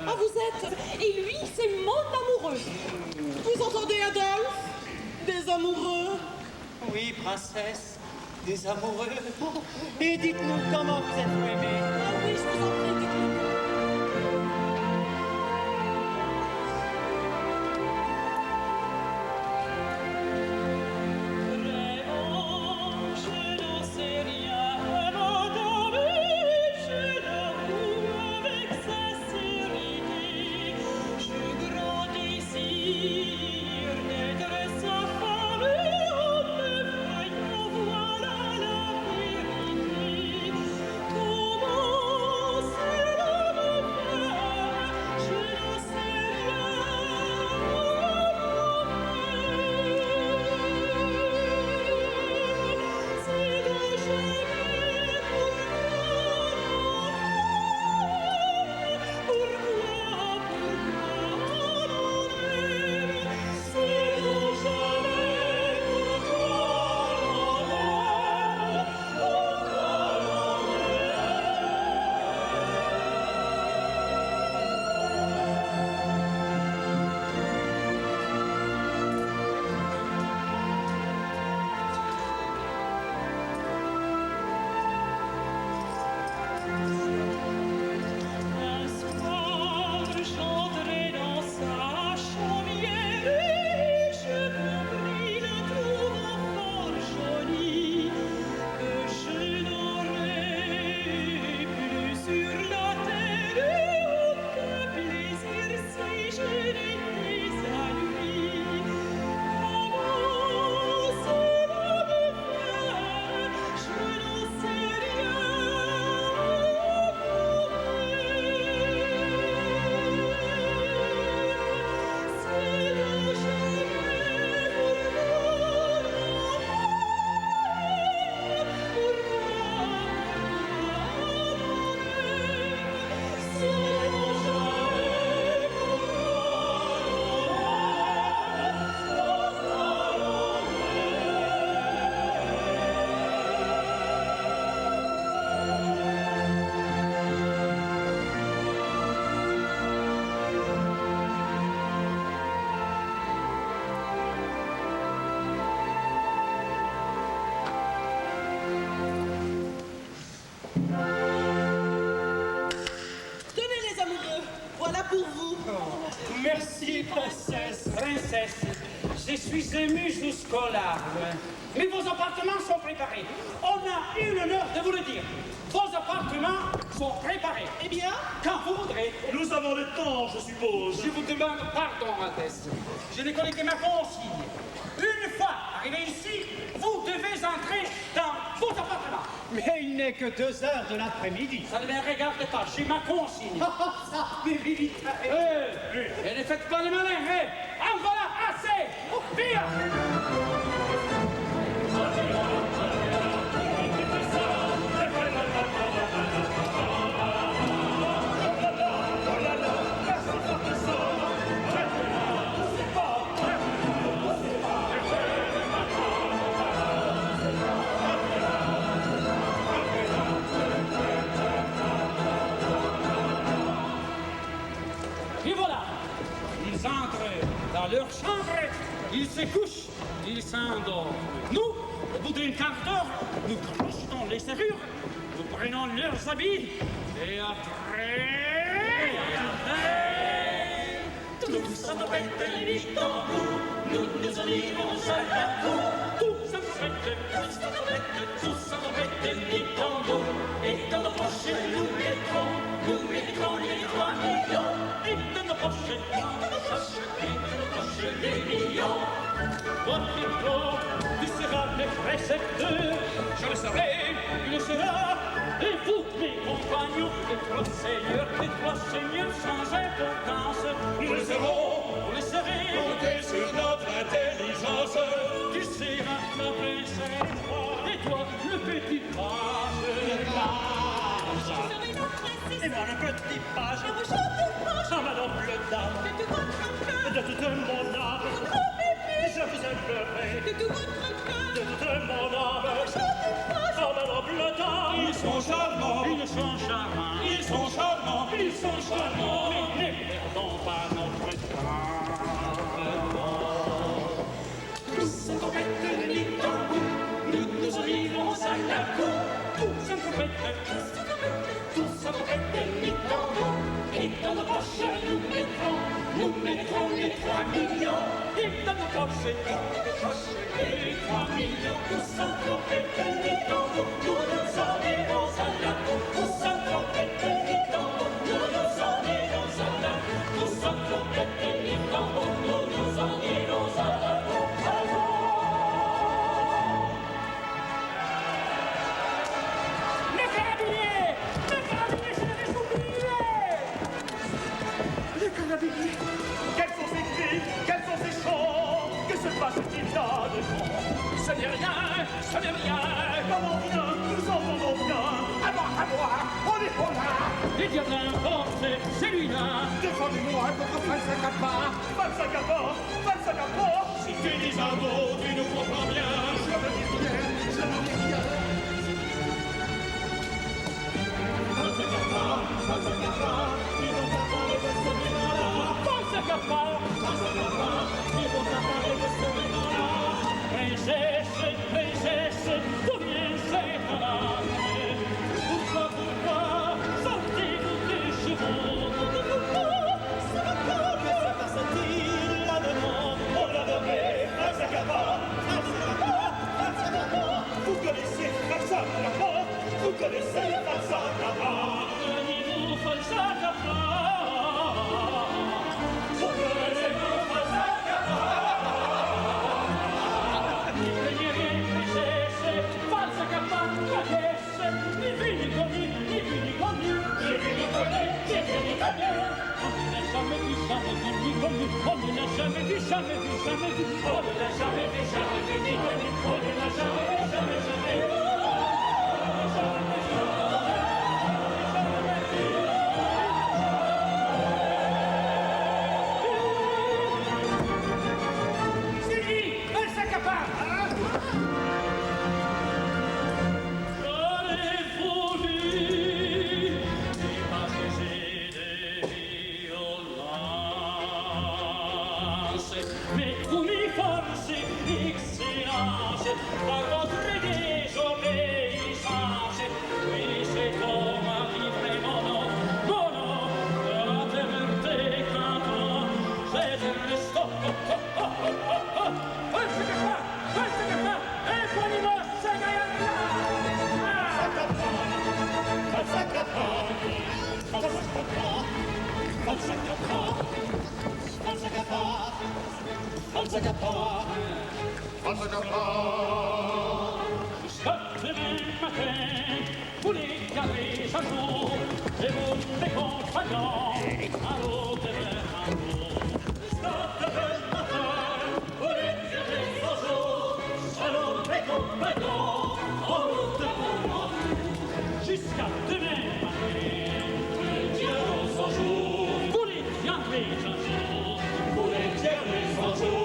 Ah, vous êtes... Et lui, c'est mon amoureux. Vous entendez, Adolphe? Des amoureux? Oui, princesse, des amoureux. Et dites-nous comment vous êtes-vous aimés? Ah oui, je vous en prie, dites-nous. Je suis ému jusqu'aux larmes. Mais vos appartements sont préparés. On a eu l'honneur de vous le dire. Vos appartements sont préparés. Eh bien, quand vous voudrez. Nous avons le temps, je suppose. Je vous demande pardon, Altesse. Je n'ai collecté ma consigne. Une fois arrivé ici, vous devez entrer dans vos appartements. Mais il n'est que 2 heures de l'après-midi. Ça ne me regarde pas, j'ai ma consigne. Ça mérite. Et ne faites pas les malins, en voilà assez. Viva! Et voilà, ils entrent dans leur chambre, ils se couchent, ils s'endorment. Nous, au bout d'un quart d'heure, nous crochetons les serrures, nous prenons leurs habits, et après... Tous en bête les tambours, nous nous en irons à la cour. Tous en bête les tambours, et dans nos poches nous mettrons les 3 millions. Et dans nos poches les millions. Votre diplôme, tu seras le précepteur. Je le serai, il le sera. Et vous, mes compagnons, les 3 seigneurs sans importance, Nous le serons, vous le serez, comptez sur notre intelligence. tu seras la princesse, et toi, le petit page. Et moi le petit page. Ah, madame le dame. De toute mon âme. Je vous aimerai. De toute mon âme. Ah, madame le dame. Ils sont charmants, ils sont charmants, Ils sont charmants. ils mais ne perdons pas notre temps. Tous en tempête, les tambours, nous arrivons à la cour. Tous en tempête, Tous en tempête, les tambours, et dans nos poches nous mettrons les 3 millions. et dans nos poches, Les 3 millions, tous en tempête, les tambours, nous en irons à la cour. Tous en tempête, les tambours, nous en irons à la cour. Tous en tempête, les tambours, nous en irons à la cour. les carabiniers, je l'avais oublié. Les carabiniers. Quels sont ces cris? Quels sont ces chants? Que se passe-t-il là-dedans? Ce n'est rien. Comment bien? Nous entendons bien. À moi, on est pour là. Les diables importent, c'est lui-là. Défendez-moi contre Falsacapa. Falsacapa. Si tu dis un mot, tu nous comprends bien. Je me dis rien. Falsacapa, ils vont t'apprendre de ce vivant-là. Falsacapa, Ils vont t'apprendre de ce vivant-là. princesse, d'où vient cette alarme? Pourquoi, sortez-vous des chevaux? Que se passe-t-il là-dedans? On l'a nommé Falsacapa. Vous connaissez Falsacapa? Vous connaissez Falsacapa? Venez-vous, Falsacapa. Vous connaissez-vous Falsacapa? Craignez rien, princesse, Falsacapa, la pièce, ni vu ni connu, ni vu ni connu. J'ai vu ni connu, j'ai vu ni connu. On ne l'a jamais vu, ni connu. On ne l'a jamais vu, On ne l'a jamais vu ni connu. On ne l'a jamais vu. C'est lui, Falsacapa. Qu'avez-vous vu des passagers de violence? Mais vous m'y forcez, excellence, par votre désobéissance. Oui, c'est comme un livre mon nom, la terre des cantons, c'est le stop. Falsacapa, imponimos, Sagayana! Jusqu'à demain matin, vous les gardez à jour, et vous les compagnons, à l'autre amour. Jusqu'à demain matin, vous les gardez à jour, à l'autre compagnons, en route pour moi. Jusqu'à demain matin, vous les gardez à jour, vous les gardez à jour, vous les gardez à jour.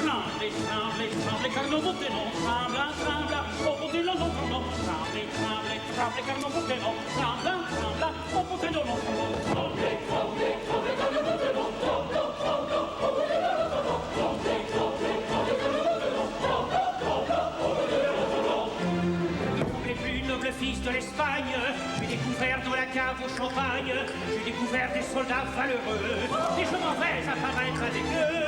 Tremblez, car nous vous tenons, tremblant, au bout de nos entendons. Tremblez, car nous vous tenons, tremblant, au bout de nos entendons. Tremblez, car nous vous tenons, tremblant, au bout de nos entendons. Tremblez, car au bout de nos entendons. Ne tremblez plus, noble fils de l'Espagne. J'ai découvert dans la cave au champagne, j'ai découvert des soldats valeureux, et je m'en vais apparaître avec eux.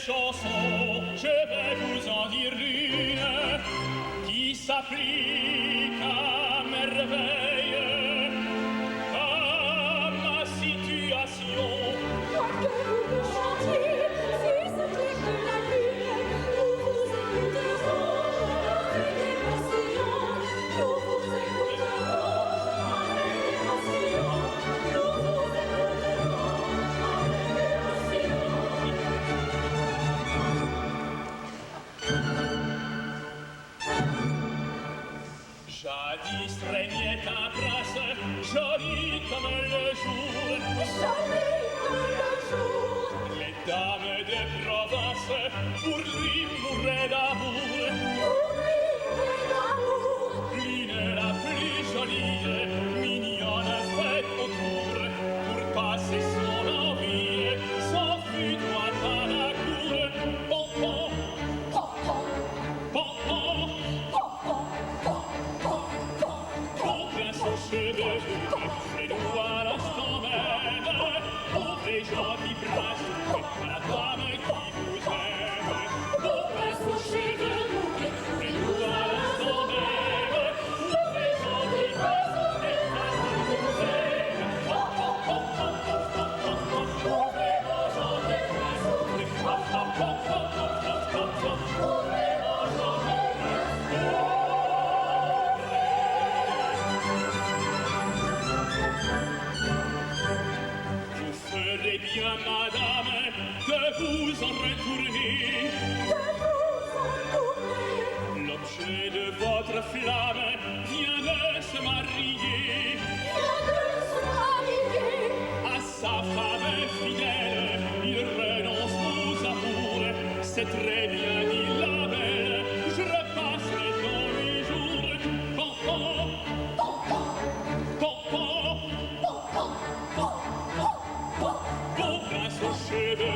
chanson, je vais vous en dire une qui s'applique à merveille à ma situation. Quoi que vous me chantiez, si c'est clair que la lune, nous vous écouterons avec émotion. Nous vous écouterons avec émotion. Nous vous écouterons avec Jadis régnait un prince, joli comme le jour. Joli comme le jour. Les dames de province pour lui mouraient d'amour. Pour lui, d'amour. L'une la plus jolie, mignonne faite autour, pour passer son envie, s'enfuit droit à la cour. Pompon, Pompon, pompon, pompon, pompon, pompon. combien son cheveu, et nous à l'instant même, pauvre et gentil prince, à la dame qui vous aime. Combien son cheveu, et nous à l'instant même, pauvre et gentil prince, et à la dame qui vous aime. Pauvre et gentil prince, vous ferez bien, madame, de vous en retourner. L'objet de votre flamme vient de se marier. À sa femme fidèle, il renonce aux amours. C'est très bien, dit la belle, je repasserai dans les jours. Pompon, pompon, pauvre son cheveu,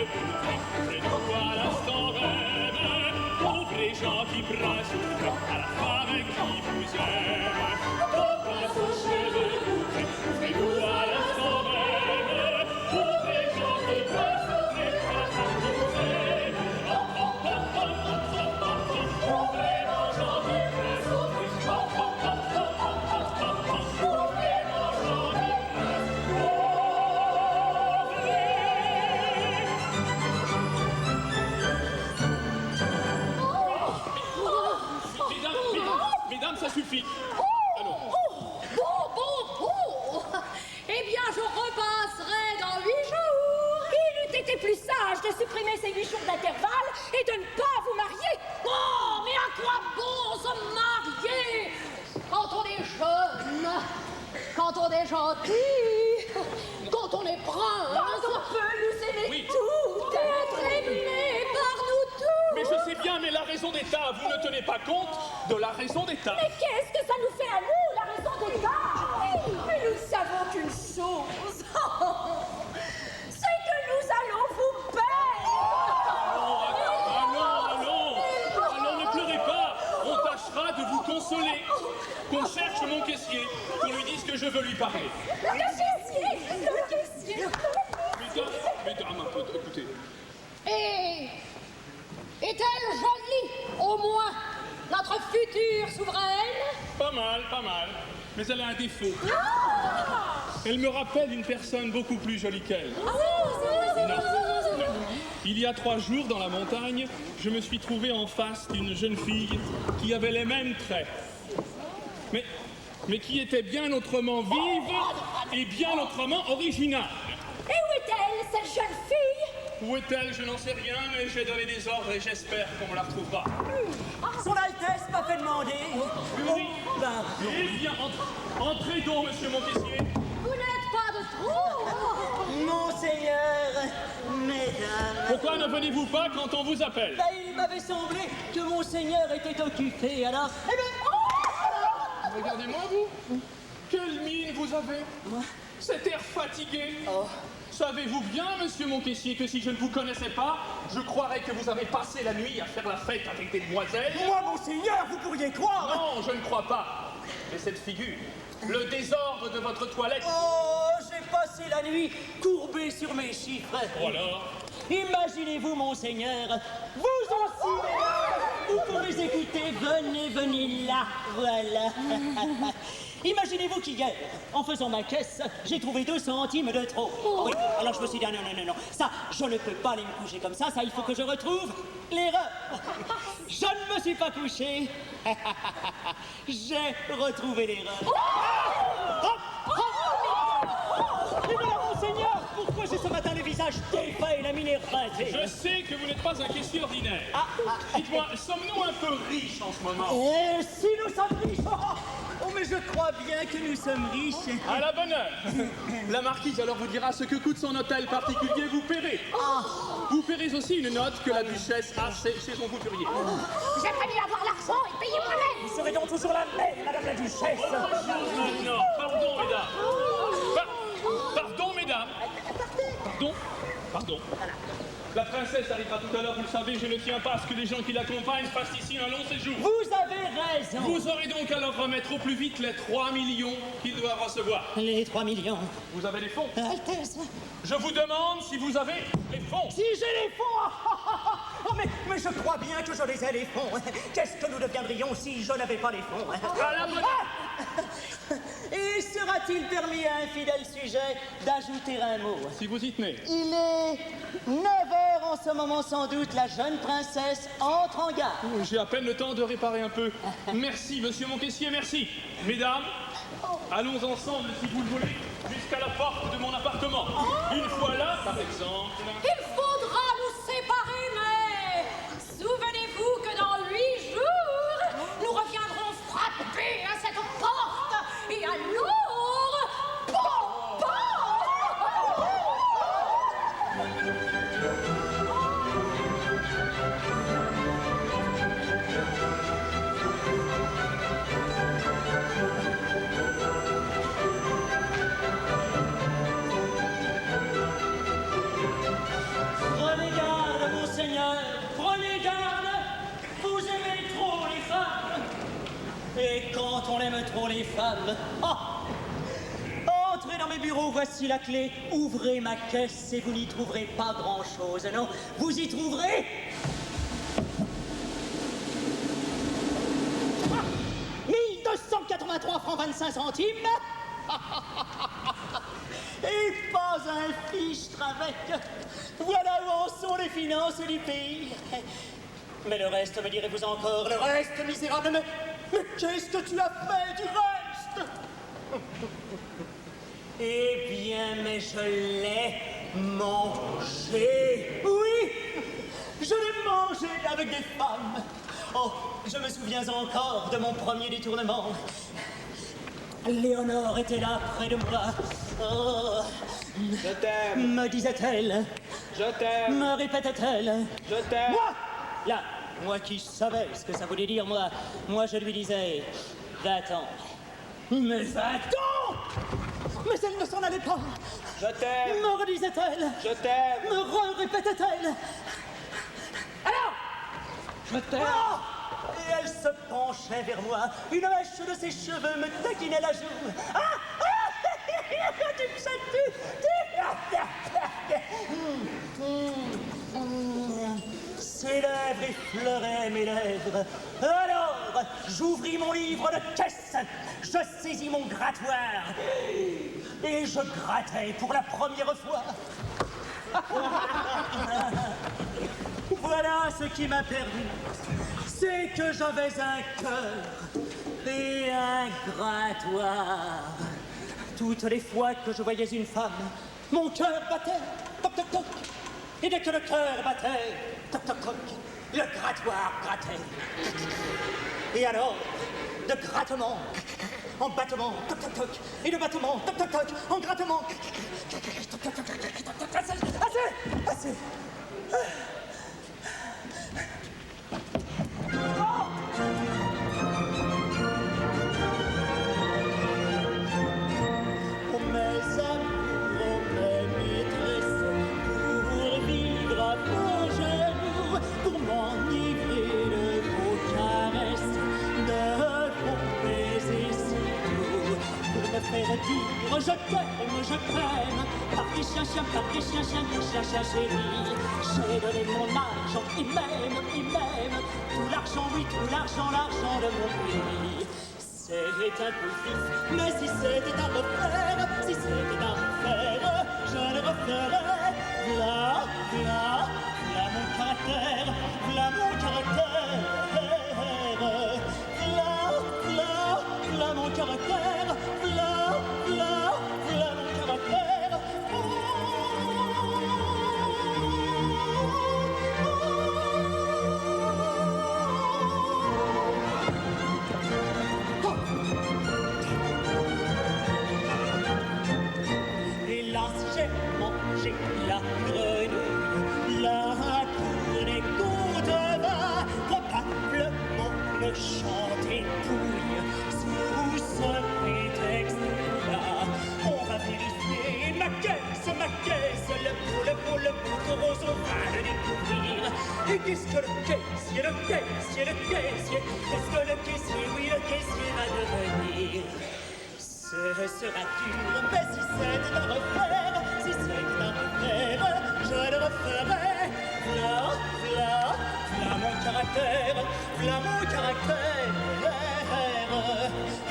et nous à l'instant même, pauvre et gentil prince, à la femme qui vous aime. Pauvre son cheveu, et nous à l'instant même, pauvre et gentil prince, à la femme qui vous aime. Pauvre et gentil prince, Mesdames, ça suffit. Allons. Bon. Eh bien, je repasserai dans 8 jours. Il eût été plus sage de supprimer ces 8 jours d'intervalle et de ne pas vous marier. Oh, mais à quoi bon se marier quand on est jeune, quand on est gentil, quand on est prince, quand on peut nous aimer Oui. toutes, être aimé par nous tous. Mais je sais bien, mais la raison d'État, vous ne tenez pas compte de la raison d'État. Mais qu'est-ce que ça nous fait à nous, la raison d'État? Mais nous savons qu'une chose, c'est que nous allons vous perdre. Allons, ne pleurez pas. On tâchera de vous consoler. Qu'on cherche mon caissier, qu'on lui dise que je veux lui parler. Le caissier. Mesdames, un peu, écoutez. Et est-elle jolie, au moins, notre future souveraine? Pas mal. Mais elle a un défaut. Elle me rappelle une personne beaucoup plus jolie qu'elle. Non. Il y a 3 jours, dans la montagne, je me suis trouvé en face d'une jeune fille qui avait les mêmes traits. Mais qui était bien autrement vive et bien autrement originale. Et où est-elle, cette jeune fille? Où est-elle? Je n'en sais rien, mais j'ai donné des ordres et j'espère qu'on la retrouvera. Son Altesse m'a fait demander. Oui. Eh bien, entrez donc, monsieur mon caissier. Vous n'êtes pas de trop. Monseigneur, mesdames. Pourquoi ne venez-vous pas quand on vous appelle? Il m'avait semblé que Monseigneur était occupé, alors. Eh bien, Regardez-moi, vous. Quelle mine vous avez? Cet air fatigué. Savez-vous bien, monsieur mon caissier, que si je ne vous connaissais pas, je croirais que vous avez passé la nuit à faire la fête avec des demoiselles? moi, Monseigneur, vous pourriez croire. Non, je ne crois pas. Mais cette figure, le désordre de votre toilette... Oh, j'ai passé la nuit courbé sur mes chiffres. Ou alors, Imaginez-vous, monseigneur, vous aussi, mesdames, vous pouvez écouter, venez là, voilà. Imaginez-vous qu'hier, en faisant ma caisse, j'ai trouvé 2 centimes de trop. Oui, alors je me suis dit, non, ça, je ne peux pas aller me coucher comme ça, il faut que je retrouve l'erreur. Je ne me suis pas couché, j'ai retrouvé l'erreur. Et voilà, monseigneur, pourquoi j'ai ce matin le visage défait et la mine érasée? Je sais que vous n'êtes pas un caissier ordinaire. Dites-moi, sommes-nous un peu riches en ce moment? Et si nous sommes riches, mais je crois bien que nous sommes riches. À la bonne heure. La marquise alors vous dira ce que coûte son hôtel particulier, vous paierez. Vous paierez aussi une note que la duchesse a chez son couturier. J'aimerais mieux avoir l'argent et payer moi-même. Vous serez donc toujours la même, madame la duchesse. Non, pardon, mesdames. Pardon, mesdames. Pardon. La princesse arrivera tout à l'heure, vous le savez, je ne tiens pas à ce que les gens qui l'accompagnent fassent ici un long séjour. Vous avez raison. Vous aurez donc à leur remettre au plus vite les 3 millions qu'ils doivent recevoir. Les 3 millions. Vous avez les fonds? Altesse. Je vous demande si vous avez les fonds. Si j'ai les fonds. Oh, mais je crois bien que je les ai, les fonds. Qu'est-ce que nous deviendrions si je n'avais pas les fonds? À la bonne... Et sera-t-il permis à un fidèle sujet d'ajouter un mot? Si vous y tenez. Il est 9h en ce moment, sans doute, la jeune princesse entre en gare. J'ai à peine le temps de réparer un peu. Merci, monsieur mon caissier, merci. Mesdames, allons ensemble, si vous le voulez, jusqu'à la porte de mon appartement. Une fois là, par exemple... Il faudra nous séparer, mais souvenez-vous que dans 8 jours, nous reviendrons frapper à cette porte. Et alors, bon. Prenez garde, monseigneur, prenez garde. Vous aimez trop les femmes. Et quand on aime trop les femmes... Entrez dans mes bureaux, voici la clé. Ouvrez ma caisse et vous n'y trouverez pas grand-chose, non? Vous y trouverez... 1283 francs 25 centimes. Et pas un fichtre avec. Voilà où en sont les finances du pays. Mais le reste, me direz-vous encore, le reste, misérable, mais qu'est-ce que tu as fait du reste? Eh bien, mais je l'ai mangé. Oui, je l'ai mangé avec des femmes. Oh, je me souviens encore de mon premier détournement. Léonore était là, près de moi. Oh, Je t'aime, me disait-elle. je t'aime, Me répétait-elle. je t'aime. Moi, là, moi qui savais ce que ça voulait dire, moi je lui disais, va-t'en. Mais va-t'en! Mais elle ne s'en allait pas. Je t'aime, Me redisait-elle. je t'aime, Me répétait-elle. Alors, je t'aime. et elle se penchait vers moi. Une mèche de ses cheveux me taquinait la joue. Tu me chatouilles. Ses lèvres effleuraient mes lèvres. Alors, j'ouvris mon livre de caisse. Je saisis mon grattoir. Et je grattais pour la première fois. Voilà ce qui m'a perdu. C'est que j'avais un cœur et un grattoir. Toutes les fois que je voyais une femme, mon cœur battait, toc toc toc. Et dès que le cœur battait, toc toc toc, le grattoir grattait. Et alors, de grattement en battement, toc toc toc, et de battement, toc toc toc, en grattement, toc toc toc, assez. Faire dire je t'aime, des chiens, par des chiens, chéris. J'ai donné mon argent et même tout l'argent, oui, tout l'argent de mon pays. C'est un peu vif, mais si c'était à refaire, je le referais. V'là mon caractère, v'là mon caractère. V'là mon caractère, v'là mon caractère. Hélas, j'ai mangé la grenouille, la cour des côtes va probablement me chanter pouille. Sous ce prétexte-là, on va vérifier ma caisse, le pot gros, on va le découvrir. Et qu'est-ce que le caissier, qu'est-ce que le caissier, oui, le caissier va devenir? Ce sera dur, mais si c'était à refaire, je le referais. V'là mon caractère, v'là mon caractère.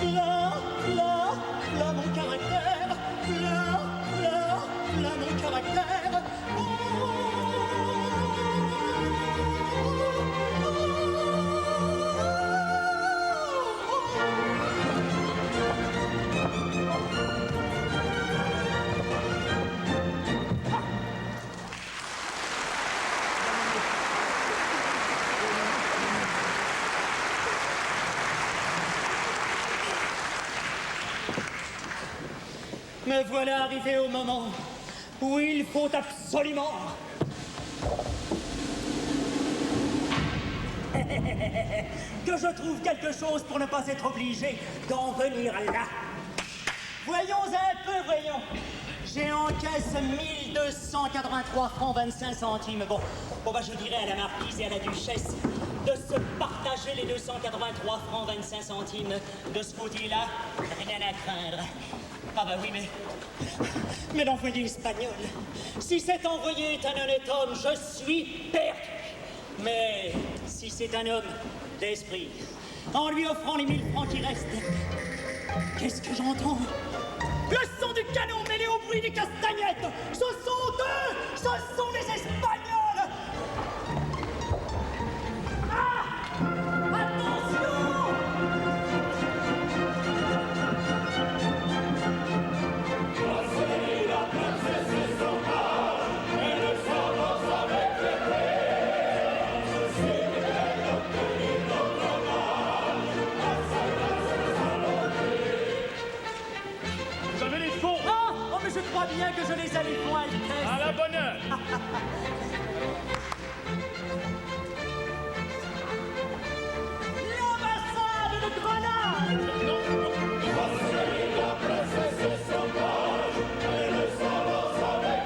V'là mon caractère, v'là mon caractère. Me voilà arrivé au moment où il faut absolument que je trouve quelque chose pour ne pas être obligé d'en venir là. Voyons un peu, voyons. J'ai en caisse 1283 francs 25 centimes. Bon, je dirais à la marquise et à la duchesse de se partager les 283 francs 25 centimes. De ce côté-là, rien à craindre. Ah bah oui, mais l'envoyé espagnol, si cet envoyé est un honnête homme, je suis perdu. Mais si c'est un homme d'esprit, en lui offrant les 1000 francs qui restent, qu'est-ce que j'entends? Le son du canon mêlé au bruit des castagnettes. Ce sont eux, ce sont les Espagnols. Ah! Attention! Je crois bien que je les allais point à la bonne heure. L'ambassade de Grenade. La princesse et son page, elle s'avance avec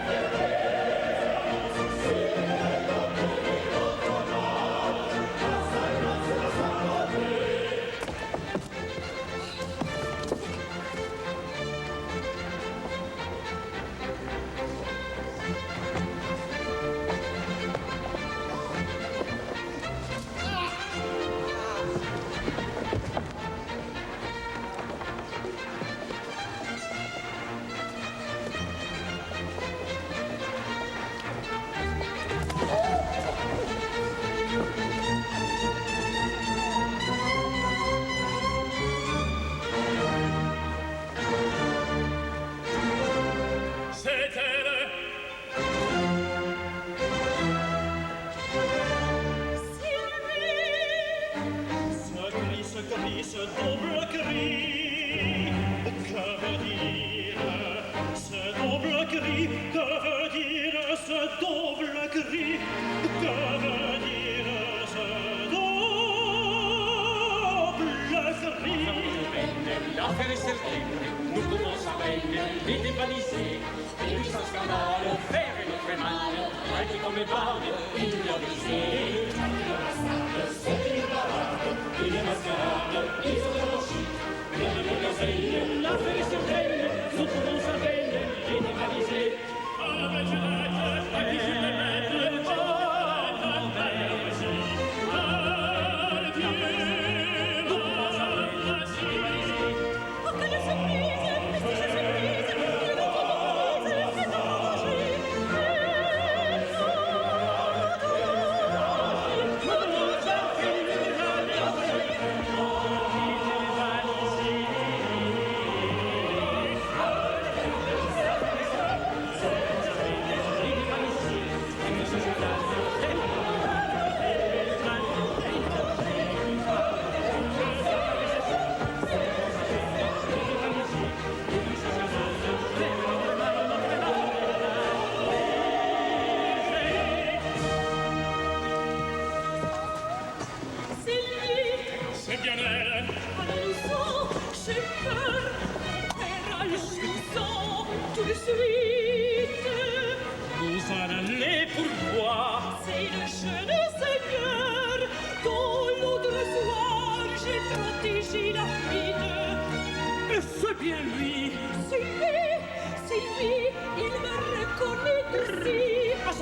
L'affaire est certaine, nous commençons à peine les dévaliser. Et puis sans scandale, faire notre mal, traiter comme épargne, ignorisé. C'est une parade, une mascarade, ils sont blanchis, bien de l'oseille. L'affaire est certaine, nous commençons à peine les dévaliser.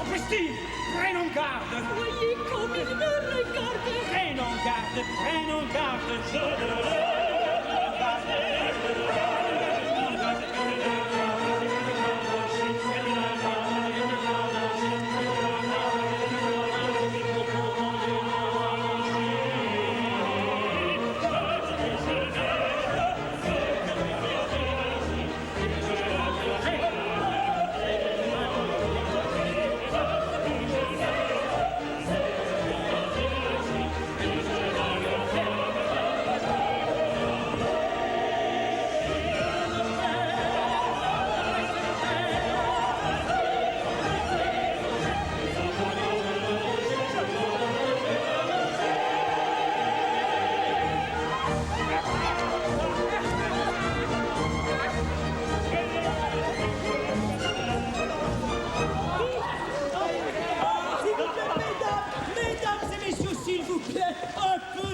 sapristi, prenons garde. Voyez comme il me regarde. Prenons garde, prenons garde. Je ne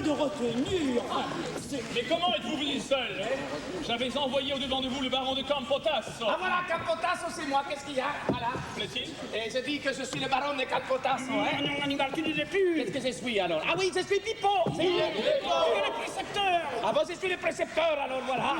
retenue. Mais comment êtes-vous venu seul? J'avais envoyé au-devant de vous le baron de Campotasso. Ah voilà, Campotasso, c'est moi, qu'est-ce qu'il y a? Voilà. Plaît-il? Et je dis que je suis le baron de Campotasso, hein? Non, Hannibal, tu ne l'es plus. Qu'est-ce que je suis alors? Ah oui, je suis Pippo! Tu es le précepteur. Ah bon, je suis le précepteur, alors voilà.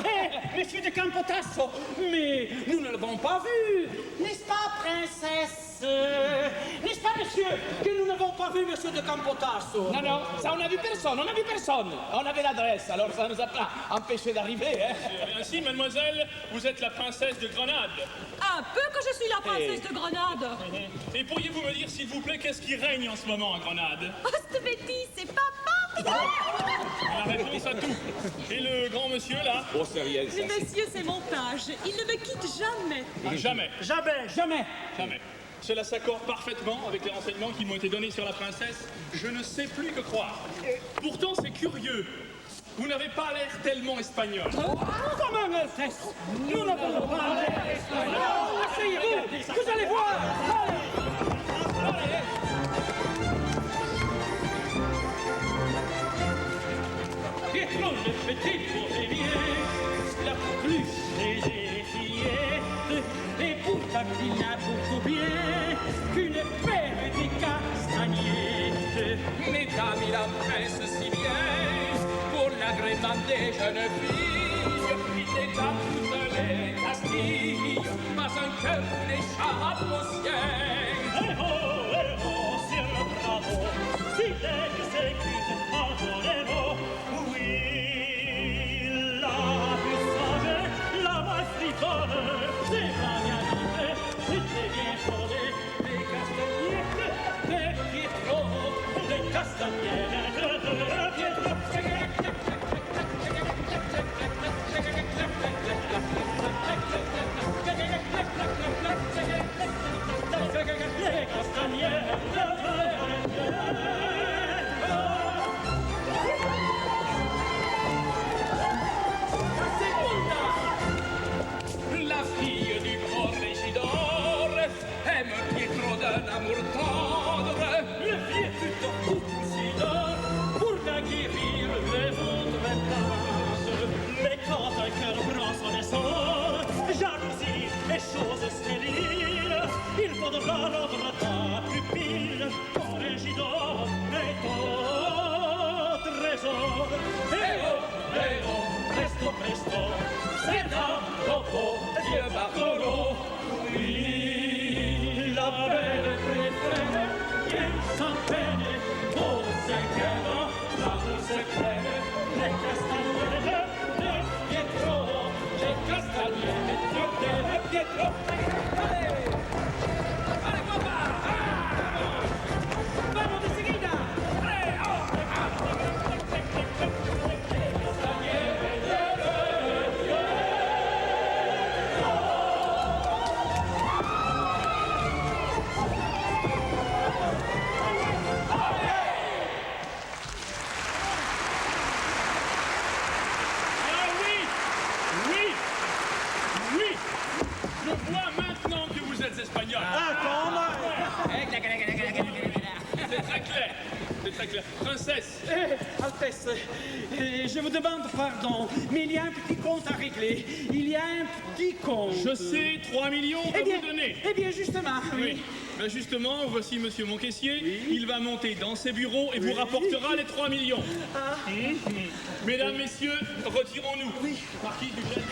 Monsieur de Campotasso, mais nous ne l'avons pas vu. N'est-ce pas, princesse? N'est-ce pas, monsieur, que nous n'avons pas vu monsieur de Campotasso? Non, non, ça on n'a vu personne, on n'a vu personne. On avait l'adresse, alors ça nous a pas empêché d'arriver, hein? Ainsi, mademoiselle, vous êtes la princesse de Grenade. Un peu que je suis la princesse de Grenade. Et pourriez-vous me dire, s'il vous plaît, qu'est-ce qui règne en ce moment à Grenade? Oh, cette bêtise, c'est papa. La réponse à tout. Et le grand monsieur, là? Oh, c'est rien, ça. Le monsieur, c'est mon page. Il ne me quitte jamais. Ah, jamais. Jamais. Jamais. Cela s'accorde parfaitement avec les renseignements qui m'ont été donnés sur la princesse. Je ne sais plus que croire. Pourtant, c'est curieux. Vous n'avez pas l'air tellement espagnol. Comment, Altesse? Nous n'avons pas l'air espagnol. Asseyez-vous, vous allez voir. Pietro, le petit bourgeois, la plus légère fillette, et pour ta pina beaucoup bien, qu'une paire de castagnettes. Mesdames, il empresse si bien pour l'agrément des jeunes filles. Il est dans toutes les Castilles, pas un cœur n'échappe au ciel. c'est le bravo, si lei s'écrit adorerò. Oui, la plus sage, la más frivole, C'est pas bien monté, c'est bien fondé, des castagnettes, des Pietro, des castagnettes, de Pietro. Les castagnettes, La fille du corregidor aime Pietro d'un amour tendre. le vieux plutôt cousidor pour la guérir les vôtres places. mais quand un cœur prend son essor, jalousie et chose stérile, il faudra rendre ta pupille, corregidor et ton trésor. Eh oh, Presto, presto, c'est un topo, vieux Bartolo. Oui, la belle préférée, vient sans peine, au cinquième, la rousse est pleine, les castagnettes, les Pietro, les castagnettes, de Pietro. Allez, allez, papa! Vamos de seguida! Ah oui! Oui! Oui! Je vois maintenant que vous êtes espagnol. C'est très clair. C'est très clair. Princesse, Altesse, je vous demande pardon, mais il y a un petit compte à régler. Il y a un petit compte. je sais 3 millions à vous donner. Eh bien, justement, oui. Ben justement, voici monsieur mon caissier. Oui. Il va monter dans ses bureaux et vous rapportera les 3 millions. Ah. Mesdames, messieurs, retirons-nous. Oui. Marquis du gène.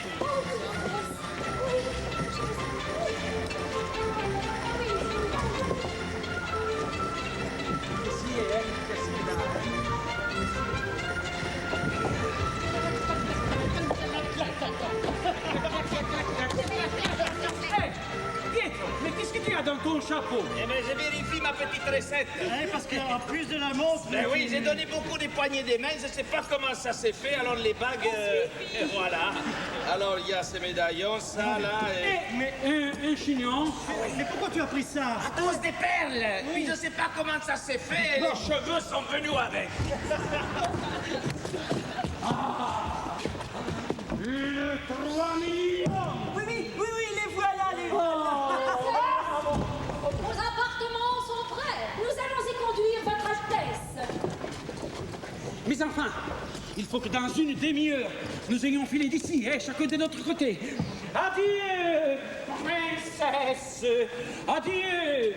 Mais qu'est-ce que tu as dans ton chapeau? Eh bien, je vérifie ma petite recette. Parce qu'en plus de la montre... Ben oui, j'ai donné beaucoup des poignées des mains, je ne sais pas comment ça s'est fait, alors les bagues, et voilà. Alors, il y a ces médaillons, ça, là, et... Mais un chignon. Mais pourquoi tu as pris ça? À cause des perles. Oui, je ne sais pas comment ça s'est fait, et les cheveux sont venus avec. Le 3 millions. Oui, les voilà, les voilà. Vos appartements sont prêts. Nous allons y conduire votre Altesse. Mais enfin, il faut que dans une demi-heure, nous ayons filé d'ici, chacun de notre côté. Adieu, princesse. Adieu,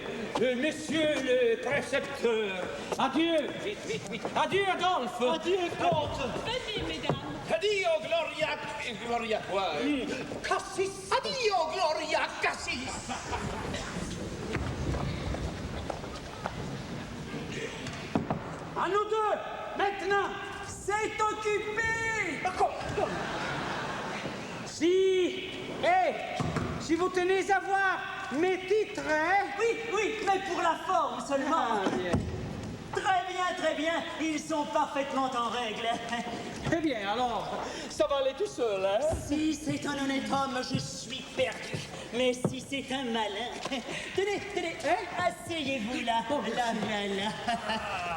monsieur le précepteur. Adieu. Vite. Adieu, Adolphe. Adieu, comte. Venez, mesdames. Addio, Gloria... Gloria quoi? Cassis. Addio, Gloria Cassis. À nous deux, maintenant. C'est occupé. Si vous tenez à voir mes titres, Oui, mais pour la forme seulement. Très bien, ils sont parfaitement en règle. Eh bien, alors, ça va aller tout seul, hein? Si c'est un honnête homme, je suis perdu. Mais si c'est un malin... Tenez, asseyez-vous là, là.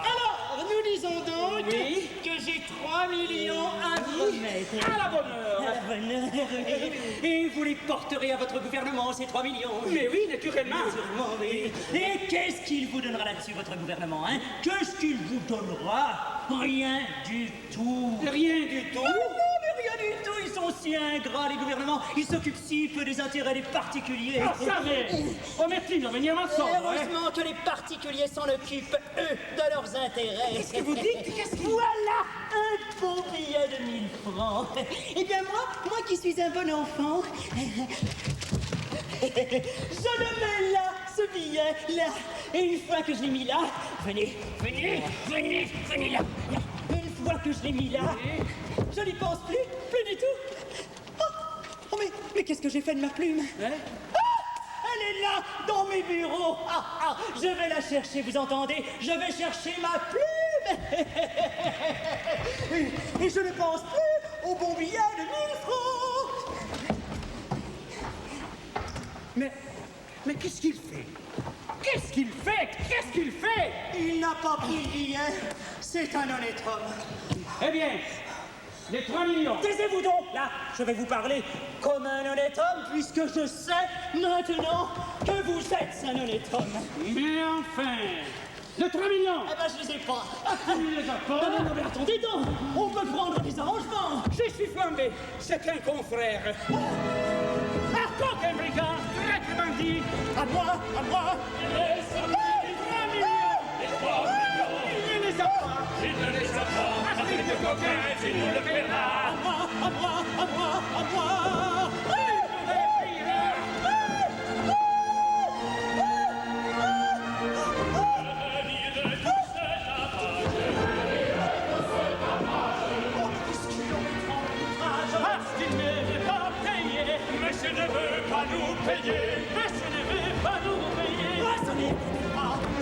Alors, nous disons donc que j'ai 3 millions à remettre. À la bonne heure. Et vous les porterez à votre gouvernement, ces 3 millions. Mais oui, naturellement. Oui. Et qu'est-ce qu'il vous donnera là-dessus, votre gouvernement, hein? Qu'est-ce qu'il vous donnera? Rien du tout. Rien du tout? Non, mais rien du tout. Ils sont si ingrats, les gouvernements. Ils s'occupent si peu des intérêts des particuliers. Ah, ça mais omettez de venir m'en Heureusement que les particuliers s'en occupent, eux, de leurs intérêts. Qu'est-ce que vous dites? Voilà un beau billet de 1000 francs. Eh bien, moi qui suis un bon enfant, je le mets là, ce billet, là. Et une fois que je l'ai mis là, venez là. Une fois que je l'ai mis là, je n'y pense plus du tout. Oh, mais qu'est-ce que j'ai fait de ma plume? Elle est là, dans mes bureaux. Je vais la chercher, vous entendez? Je vais chercher ma plume. Et je ne pense plus au bon billet de 1000 francs. Mais qu'est-ce qu'il fait? Qu'est-ce qu'il fait? Il n'a pas pris le billet. C'est un honnête homme. Eh bien, les 3 millions. Taisez-vous donc, là. Je vais vous parler comme un honnête homme, puisque je sais maintenant que vous êtes un honnête homme. Mais enfin, les 3 millions. Eh ben, je les ai pas. Tu ne les as pas? Non, mais attendez donc. On peut prendre des arrangements. Je suis flambé. C'est un confrère. Encore un brigand, traître bandit. À moi. Les 3 millions. Il ne les a pas. Avec le coquin, tu nous le verras. À moi. Parce qu'il ne veut pas payer. Monsieur ne veut pas nous payer. Monsieur ne veut pas nous payer.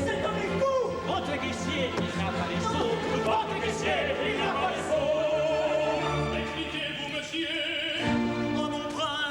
C'est comme les fous. Votre caissier, il n'a pas les sous. Votre caissier, il n'a pas les sous. Expliquez-vous, monsieur. Oh mon prince,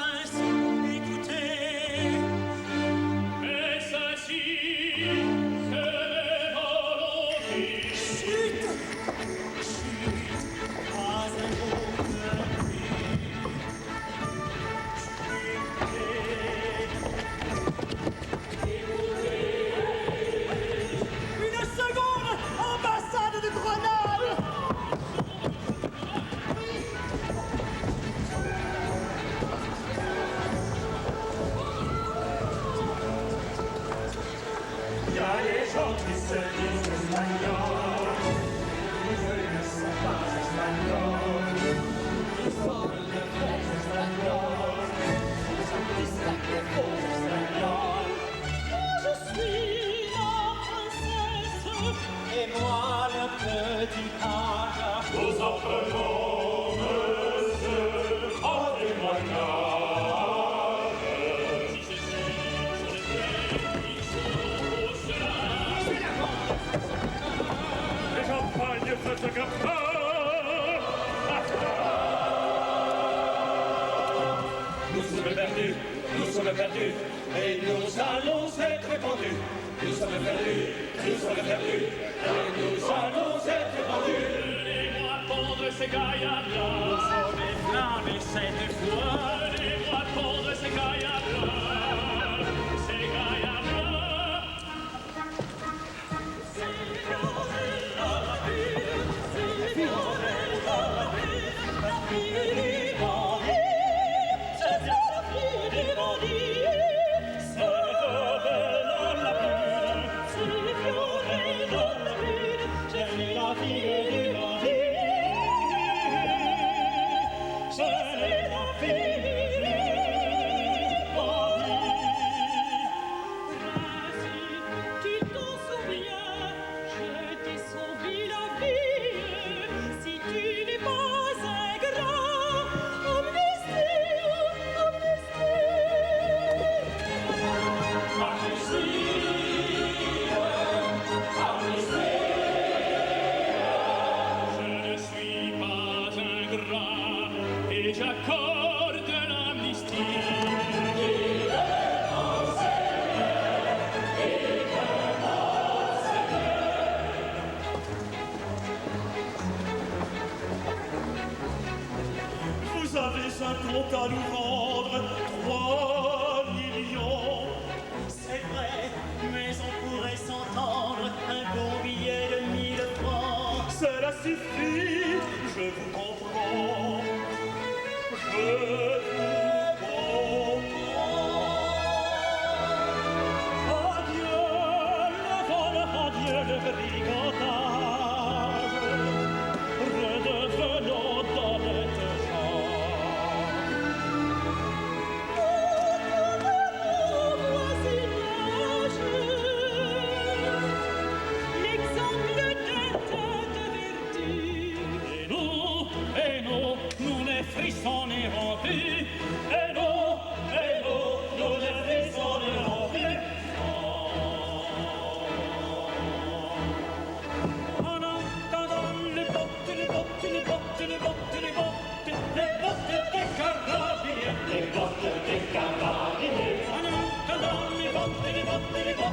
gens qui se disent espagnols. Nous ne sommes pas espagnols. Nous sommes les vrais espagnols. Nous sommes distingués faux espagnols. Je suis la princesse et moi le petit page. Nous en prenons, monsieur, en témoignage. Si ceux-ci sont les vrais, ils sont au cela. Les champagnes faites campagne. Nous sommes perdus, et nous allons être pendus. Nous sommes perdus, et nous allons être pendus. Laissez-moi pendre ces gaillards-là. Nous sommes enflammés cette fois. Laissez-moi pendre ces gaillards-là. Ces gaillards-là. J'accorde l'amnistie. Vous avez un compte à nous rendre, 3 millions. C'est vrai, mais on pourrait s'entendre un bon billet de 1000 francs. Cela suffit, je vous comprends. Je vous comprends. Adieu le vol, adieu le brigandage. Redevenons d'honnêtes gens. Retournons au voisinage. L'exemple de vertu. Et nous les frissonnerons plus. Et nous les frissonnerons plus. En entendant les bottes des carabiniers. Les bottes des carabiniers. En entendant les bottes des carabiniers.